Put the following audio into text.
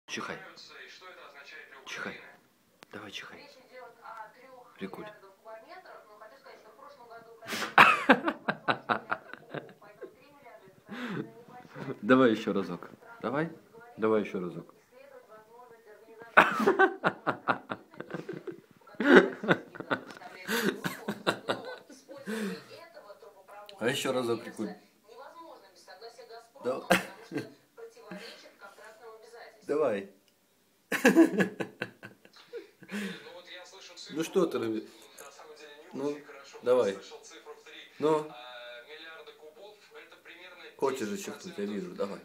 Чихай. Чихай. Давай чихай. Рикуль. Давай еще разок. Давай. Давай еще разок. А еще разок, Рикуль. Давай. Ну что ты, Рыби? Ну, давай. Ну. Хочешь же чихнуть, я вижу, давай.